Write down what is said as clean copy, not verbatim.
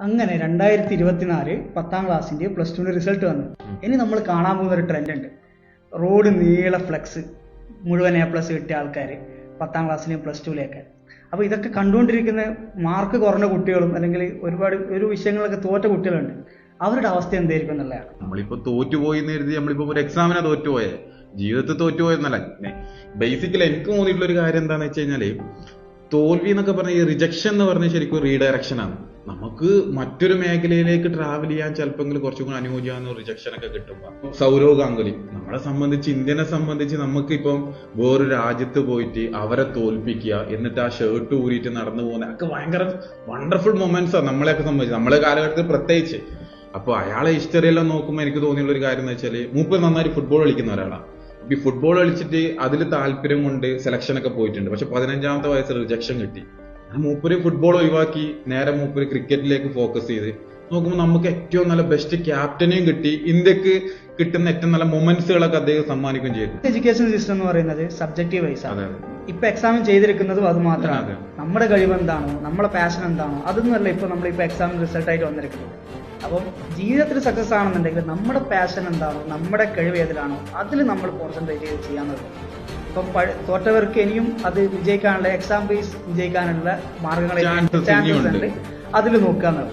അങ്ങനെ 2024 10ാം ക്ലാസ്സിന്റെ പ്ലസ് ടുവിന്റെ റിസൾട്ട് വന്നു. ഇനി നമ്മൾ കാണാൻ പോകുന്ന ഒരു ട്രെൻഡ് ഉണ്ട്. റോഡ് നീള ഫ്ലെക്സ്, മുഴുവൻ A+ കിട്ടിയ ആൾക്കാർ 10ാം ക്ലാസ്സിലെയും പ്ലസ് ടുവിലെയൊക്കെ. അപ്പോൾ ഇതൊക്കെ കണ്ടുകൊണ്ടിരിക്കുന്ന മാർക്ക് കുറഞ്ഞ കുട്ടികളും അല്ലെങ്കിൽ ഒരു വിഷയങ്ങളൊക്കെ തോറ്റ കുട്ടികളുണ്ട്. അവരുടെ അവസ്ഥ എന്തായിരിക്കും എന്നുള്ളതാണ്. നമ്മളിപ്പോ തോറ്റുപോയി എന്ന് കരുതി നമ്മളിപ്പോ ഒരു എക്സാമിനെ തോറ്റുപോയെ, ജീവിതത്തിൽ തോറ്റുപോയെന്നല്ല. ബേസിക്കലി എനിക്ക് തോന്നിയിട്ടുള്ള ഒരു കാര്യം എന്താണെന്ന് വെച്ച് കഴിഞ്ഞാല്, തോൽവി എന്നൊക്കെ പറഞ്ഞ ഈ റിജക്ഷൻ എന്ന് പറഞ്ഞ ശരിക്കും റീഡയറക്ഷൻ ആണ്. നമുക്ക് മറ്റൊരു മേഖലയിലേക്ക് ട്രാവൽ ചെയ്യാൻ ചിലപ്പോൾ കുറച്ചും കൂടി അനുയോജ്യമാകുന്ന റിജക്ഷൻ ഒക്കെ കിട്ടുമ്പോൾ, സൗരവ് ഗാംഗുലി നമ്മളെ സംബന്ധിച്ച്, ഇന്ത്യനെ സംബന്ധിച്ച് നമുക്കിപ്പം വേറൊരു രാജ്യത്ത് പോയിട്ട് അവരെ തോൽപ്പിക്കുക, എന്നിട്ട് ആ ഷർട്ട് ഊരിയിട്ട് നടന്നു പോകുന്ന ഒക്കെ ഭയങ്കര വണ്ടർഫുൾ മൊമെന്റ്സ് ആണ് നമ്മളെയൊക്കെ സംബന്ധിച്ച്, നമ്മളെ കാലഘട്ടത്തിൽ പ്രത്യേകിച്ച്. അപ്പൊ അയാളെ ഹിസ്റ്ററി എല്ലാം നോക്കുമ്പോൾ എനിക്ക് തോന്നിയുള്ള ഒരു കാര്യം എന്ന് വെച്ചാല്, മൂപ്പർ നന്നായിട്ട് ഫുട്ബോൾ കളിക്കുന്ന ഒരാളാണ്. ഈ ഫുട്ബോൾ കളിച്ചിട്ട് അതിൽ താല്പര്യം കൊണ്ട് സെലക്ഷൻ ഒക്കെ പോയിട്ടുണ്ട്. പക്ഷെ 15ാമത്തെ വയസ്സിൽ റിജക്ഷൻ കിട്ടി. മൂപ്പര് ഫുട്ബോൾ ഒഴിവാക്കി നേരെ മൂപ്പര് ക്രിക്കറ്റിലേക്ക് ഫോക്കസ് ചെയ്ത് നോക്കുമ്പോൾ നമുക്ക് ഏറ്റവും നല്ല ബെസ്റ്റ് ക്യാപ്റ്റനെയും കിട്ടി. ഇന്ത്യക്ക് കിട്ടുന്ന ഏറ്റവും നല്ല മൊമെന്റ്സുകളൊക്കെ അദ്ദേഹം സമ്മാനിക്കുകയും ചെയ്തു. എഡ്യൂക്കേഷൻ സിസ്റ്റം എന്ന് പറയുന്നത് സബ്ജക്റ്റീവ് വൈസ് ആണ്. ഇപ്പൊ എക്സാമിൻ ചെയ്തിരിക്കുന്നതും അത് മാത്രമാണ്. നമ്മുടെ കഴിവ് എന്താണോ, നമ്മുടെ പാഷൻ എന്താണോ, അതൊന്നുമല്ല ഇപ്പൊ നമ്മളിപ്പോ എക്സാമിന് റിസൾട്ട് ആയിട്ട് വന്നിരിക്കുന്നത്. അപ്പം ജീവിതത്തിൽ സക്സസ് ആണെന്നുണ്ടെങ്കിൽ നമ്മുടെ പാഷൻ എന്താണോ, നമ്മുടെ കഴിവ് ഏതിലാണോ അതിൽ നമ്മൾ കോൺസെൻട്രേറ്റ് ചെയ്ത് ചെയ്യാന്നുള്ളത്. ഇപ്പം തോറ്റവർക്ക് ഇനിയും അത് വിജയിക്കാനുള്ള, എക്സാം ബേസ് വിജയിക്കാനുള്ള മാർഗങ്ങൾ, ചാൻസസ് ഉണ്ട്. അതിൽ നോക്കുക എന്നുള്ളത്.